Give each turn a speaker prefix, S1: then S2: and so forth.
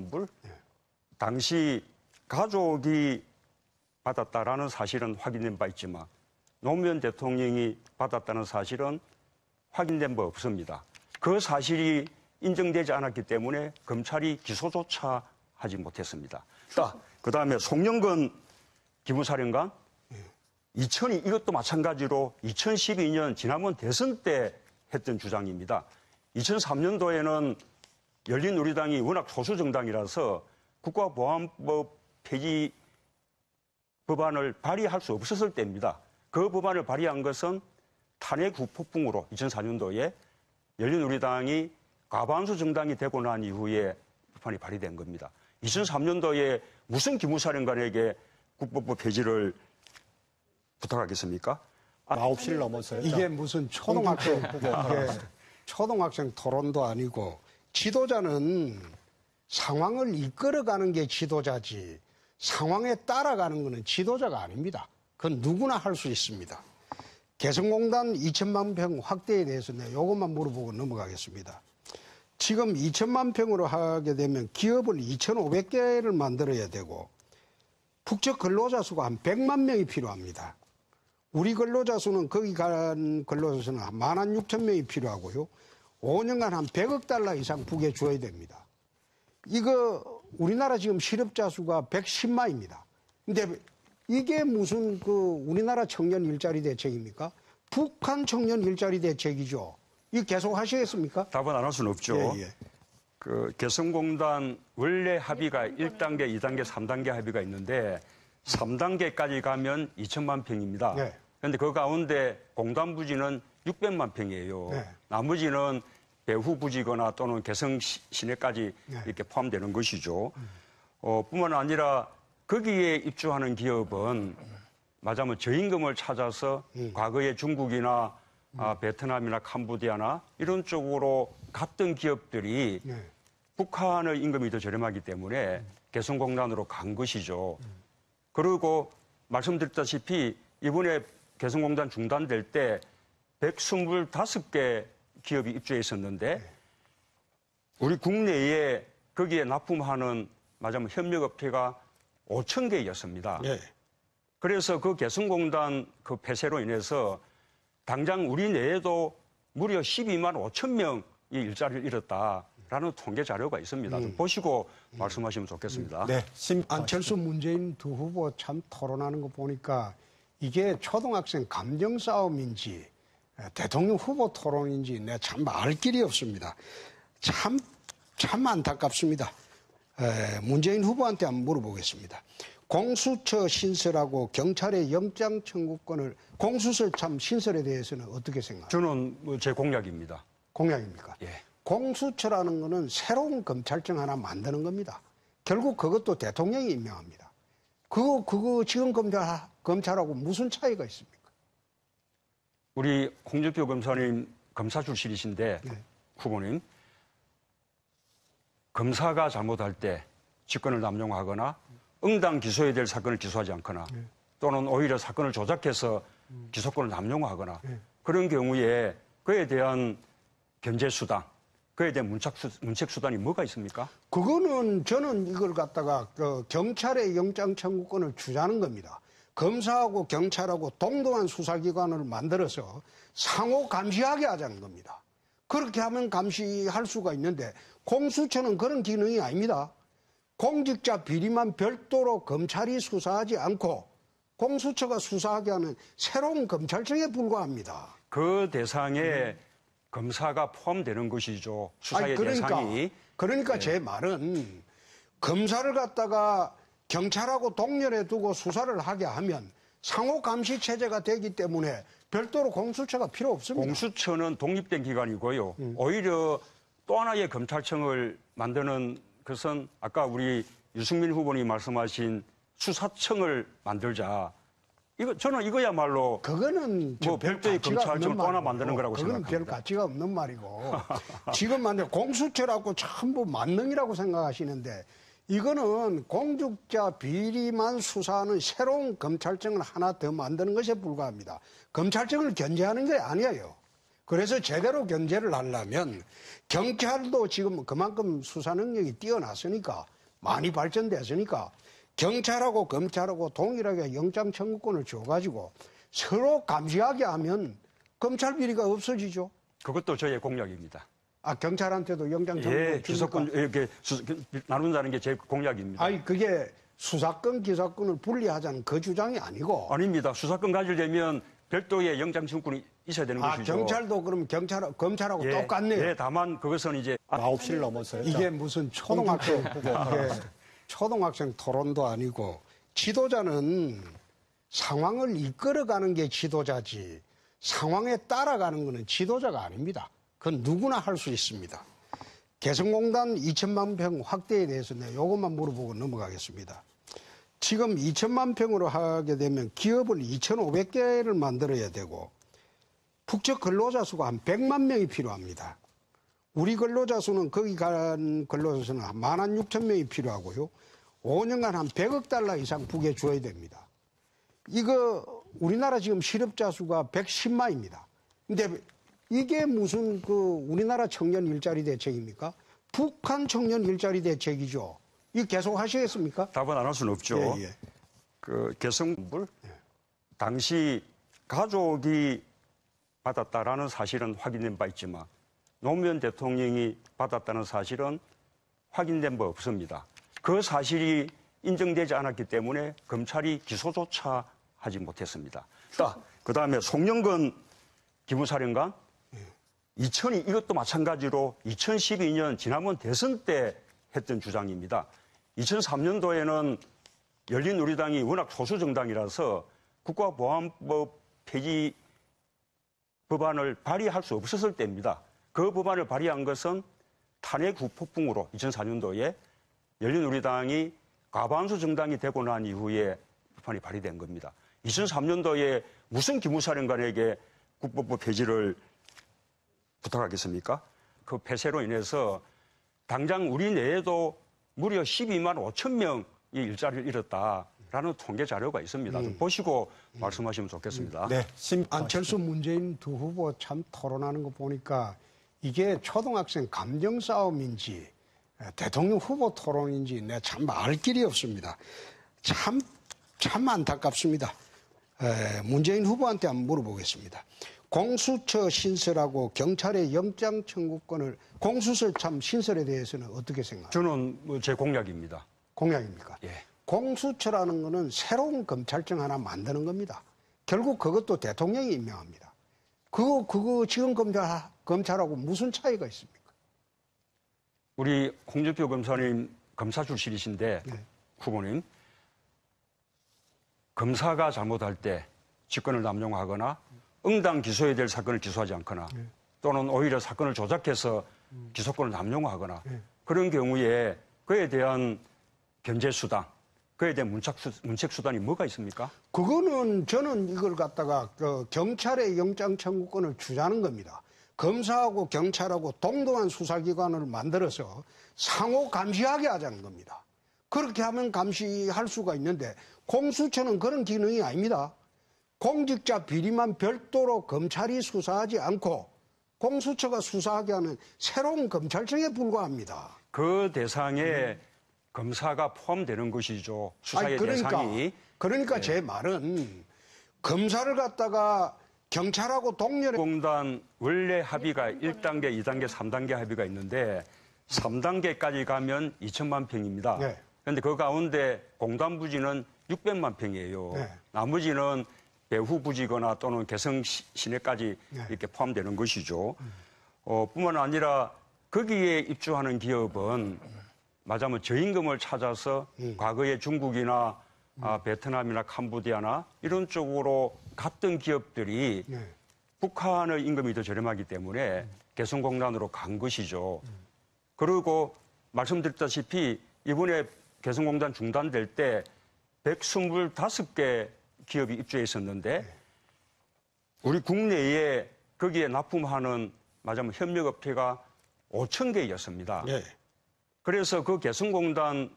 S1: 3천불? 당시 가족이 받았다라는 사실은 확인된 바 있지만 노무현 대통령이 받았다는 사실은 확인된 바 없습니다. 그 사실이 인정되지 않았기 때문에 검찰이 기소조차 하지 못했습니다. 그다음에 송영건 기무사령관, 이것도 마찬가지로 2012년 지난번 대선 때 했던 주장입니다. 2003년도에는 열린우리당이 워낙 소수 정당이라서 국가보안법 폐지 법안을 발의할 수 없었을 때입니다. 그 법안을 발의한 것은 탄핵 후폭풍으로 2004년도에 열린우리당이 과반수 정당이 되고 난 이후에 법안이 발의된 겁니다. 2003년도에 무슨 기무사령관에게 국법법 폐지를 부탁하겠습니까?
S2: 9시를 넘었어요.
S3: 이게 무슨 초등학생, 초등학생 토론도 아니고 지도자는 상황을 이끌어가는 게 지도자지 상황에 따라가는 것은 지도자가 아닙니다. 그건 누구나 할 수 있습니다. 개성공단 2천만 평 확대에 대해서는 이것만 물어보고 넘어가겠습니다. 지금 2천만 평으로 하게 되면 기업을 2,500개를 만들어야 되고 북측 근로자 수가 한 100만 명이 필요합니다. 우리 근로자 수는 거기 간 근로자 수는 한 16,000명이 필요하고요. 5년간 한 100억 달러 이상 북에 줘야 됩니다. 이거 우리나라 지금 실업자 수가 110만입니다. 근데 이게 무슨 우리나라 청년 일자리 대책입니까? 북한 청년 일자리 대책이죠. 이거 계속 하시겠습니까?
S1: 답은 안 할 수는 없죠.
S3: 예.
S1: 개성공단 원래 합의가 1단계, 2단계, 3단계 합의가 있는데 3단계까지 가면 2천만 평입니다. 그런데 그 가운데 공단 부지는 600만 평이에요. 나머지는 배후 부지거나 또는 개성 시내까지 이렇게 포함되는 것이죠. 뿐만 아니라 거기에 입주하는 기업은 말하자면 저임금을 찾아서 과거에 중국이나 베트남이나 캄보디아나 이런 쪽으로 갔던 기업들이 북한의 임금이 더 저렴하기 때문에 개성공단으로 간 것이죠. 그리고 말씀드렸다시피 이번에 개성공단 중단될 때 125개 기업이 입주해 있었는데 우리 국내에 거기에 납품하는 말하자면 협력업체가 5,000개였습니다. 그래서 그 개성공단 그 폐쇄로 인해서 당장 우리 내에도 무려 12만 5천 명이 일자리를 잃었다라는 통계 자료가 있습니다. 좀 보시고 말씀하시면 좋겠습니다.
S3: 안철수 문재인 두 후보 참 토론하는 거 보니까 이게 초등학생 감정 싸움인지 대통령 후보 토론인지 내가 참 알 길이 없습니다. 참 안타깝습니다. 문재인 후보한테 한번 물어보겠습니다. 공수처 신설하고 경찰의 영장 청구권을 공수처 참 신설에 대해서는 어떻게 생각하세요?
S1: 저는 제 공약입니다.
S3: 공약입니까?
S1: 예.
S3: 공수처라는 거는 새로운 검찰청 하나 만드는 겁니다. 결국 그것도 대통령이 임명합니다. 그거 지금 검찰하고 무슨 차이가 있습니까?
S1: 우리 홍준표 검사님 검사 출신이신데 후보님 검사가 잘못할 때 직권을 남용하거나 응당 기소해야 될 사건을 기소하지 않거나 또는 오히려 사건을 조작해서 기소권을 남용하거나 그런 경우에 그에 대한 견제수단, 그에 대한 문책수단이 뭐가 있습니까?
S3: 그거는 저는 이걸 갖다가 경찰의 영장 청구권을 주자는 겁니다. 검사하고 경찰하고 동등한 수사기관을 만들어서 상호 감시하게 하자는 겁니다. 그렇게 하면 감시할 수가 있는데 공수처는 그런 기능이 아닙니다. 공직자 비리만 별도로 검찰이 수사하지 않고 공수처가 수사하게 하는 새로운 검찰청에 불과합니다.
S1: 그 대상에 검사가 포함되는 것이죠. 수사의 대상이.
S3: 그러니까 제 말은 검사를 갖다가 경찰하고 동렬해 두고 수사를 하게 하면 상호 감시 체제가 되기 때문에 별도로 공수처가 필요 없습니다.
S1: 공수처는 독립된 기관이고요. 오히려 또 하나의 검찰청을 만드는 것은 아까 우리 유승민 후보님이 말씀하신 수사청을 만들자. 저는 이거야말로
S3: 그거는
S1: 별도의 검찰청을 또 하나 만드는 거라고 생각합니다.
S3: 그건 별 가치가 없는 말이고 지금 공수처라고 전부 만능이라고 생각하시는데 이거는 공직자 비리만 수사하는 새로운 검찰청을 하나 더 만드는 것에 불과합니다. 검찰청을 견제하는 게 아니에요. 그래서 제대로 견제를 하려면 경찰도 지금 그만큼 수사 능력이 뛰어났으니까 많이 발전됐으니까 경찰하고 검찰하고 동일하게 영장 청구권을 줘가지고 서로 감시하게 하면 검찰 비리가 없어지죠.
S1: 그것도 저의 공약입니다.
S3: 아, 경찰한테도 영장 청구권
S1: 예,
S3: 줍니까?
S1: 기소권 이렇게 나눈다는 게 제 공약입니다.
S3: 아니, 그게 수사권, 기소권을 분리하자는 그 주장이 아니고.
S1: 아닙니다. 수사권 가지려면 별도의 영장 청구권이 있어야 되는
S3: 아,
S1: 것이죠.
S3: 경찰도 그럼 검찰하고
S1: 예,
S3: 똑같네요.
S1: 예, 다만 그것은 이제
S2: 9시를 넘었어요.
S3: 이게 무슨 초등학생, 이게 초등학생 토론도 아니고 지도자는 상황을 이끌어가는 게 지도자지 상황에 따라가는 것은 지도자가 아닙니다. 그건 누구나 할 수 있습니다. 개성공단 2천만 평 확대에 대해서 내가 이것만 물어보고 넘어가겠습니다. 지금 2천만 평으로 하게 되면 기업을 2,500개를 만들어야 되고 북측 근로자 수가 한 100만 명이 필요합니다. 우리 근로자 수는 거기 간 근로자 수는 한 16,000명이 필요하고요. 5년간 한 100억 달러 이상 북에 줘야 됩니다. 이거 우리나라 지금 실업자 수가 110만입니다. 근데 이게 무슨 그 우리나라 청년 일자리 대책입니까? 북한 청년 일자리 대책이죠. 이거 계속 하시겠습니까?
S1: 답은 안 할 수는 없죠.
S3: 예, 예.
S1: 그 개성물 당시 가족이 받았다라는 사실은 확인된 바 있지만 노무현 대통령이 받았다는 사실은 확인된 바 없습니다. 그 사실이 인정되지 않았기 때문에 검찰이 기소조차 하지 못했습니다. 그다음에 송영건 기무사령관 이것도 마찬가지로 2012년 지난번 대선 때 했던 주장입니다. 2003년도에는 열린우리당이 워낙 소수 정당이라서 국가보안법 폐지 법안을 발의할 수 없었을 때입니다. 그 법안을 발의한 것은 탄핵 후폭풍으로 2004년도에 열린우리당이 과반수 정당이 되고 난 이후에 법안이 발의된 겁니다. 2003년도에 무슨 기무사령관에게 국법법 폐지를 부탁하겠습니까? 그 폐쇄로 인해서 당장 우리 내에도 무려 12만 5천 명이 일자리를 잃었다라는 통계 자료가 있습니다. 좀 보시고 말씀하시면 좋겠습니다.
S2: 네,
S3: 안철수 문재인 두 후보 참 토론하는 거 보니까 이게 초등학생 감정 싸움인지 대통령 후보 토론인지 내가 참 알 길이 없습니다. 참 안타깝습니다. 문재인 후보한테 한번 물어보겠습니다. 공수처 신설하고 경찰의 영장 청구권을 공수처 참 신설에 대해서는 어떻게 생각하세요?
S1: 저는 제 공약입니다.
S3: 공약입니까?
S1: 예.
S3: 공수처라는 거는 새로운 검찰청 하나 만드는 겁니다. 결국 그것도 대통령이 임명합니다. 그거 지금 검찰하고 무슨 차이가 있습니까?
S1: 우리 홍준표 검사님 검사 출신이신데
S3: 네.
S1: 후보님 검사가 잘못할 때 직권을 남용하거나 응당 기소해야 될 사건을 기소하지 않거나 또는 오히려 사건을 조작해서 기소권을 남용하거나 그런 경우에 그에 대한 견제수단, 그에 대한 문책수단이 뭐가 있습니까?
S3: 그거는 저는 이걸 갖다가 경찰의 영장 청구권을 주자는 겁니다. 검사하고 경찰하고 동등한 수사기관을 만들어서 상호 감시하게 하자는 겁니다. 그렇게 하면 감시할 수가 있는데 공수처는 그런 기능이 아닙니다. 공직자 비리만 별도로 검찰이 수사하지 않고 공수처가 수사하게 하는 새로운 검찰청에 불과합니다.
S1: 그 대상에 검사가 포함되는 것이죠. 수사의 대상이.
S3: 그러니까 제 말은 검사를 갖다가 경찰하고 동렬해
S1: 공단 원래 합의가 1단계, 2단계, 3단계 합의가 있는데 3단계까지 가면 2천만 평입니다.
S3: 네.
S1: 그런데 그 가운데 공단 부지는 600만 평이에요.
S3: 네.
S1: 나머지는 배후 부지거나 또는 개성 시내까지
S3: 네.
S1: 이렇게 포함되는 것이죠. 뿐만 아니라 거기에 입주하는 기업은 말하자면 저임금을 찾아서 과거에 중국이나 베트남이나 캄보디아나 이런 쪽으로 갔던 기업들이
S3: 네.
S1: 북한의 임금이 더 저렴하기 때문에 개성공단으로 간 것이죠. 그리고 말씀드렸다시피 이번에 개성공단 중단될 때 125개 기업이 입주해 있었는데 우리 국내에 거기에 납품하는 말하자면 협력업체가 5,000개였습니다.
S3: 네.
S1: 그래서 그 개성공단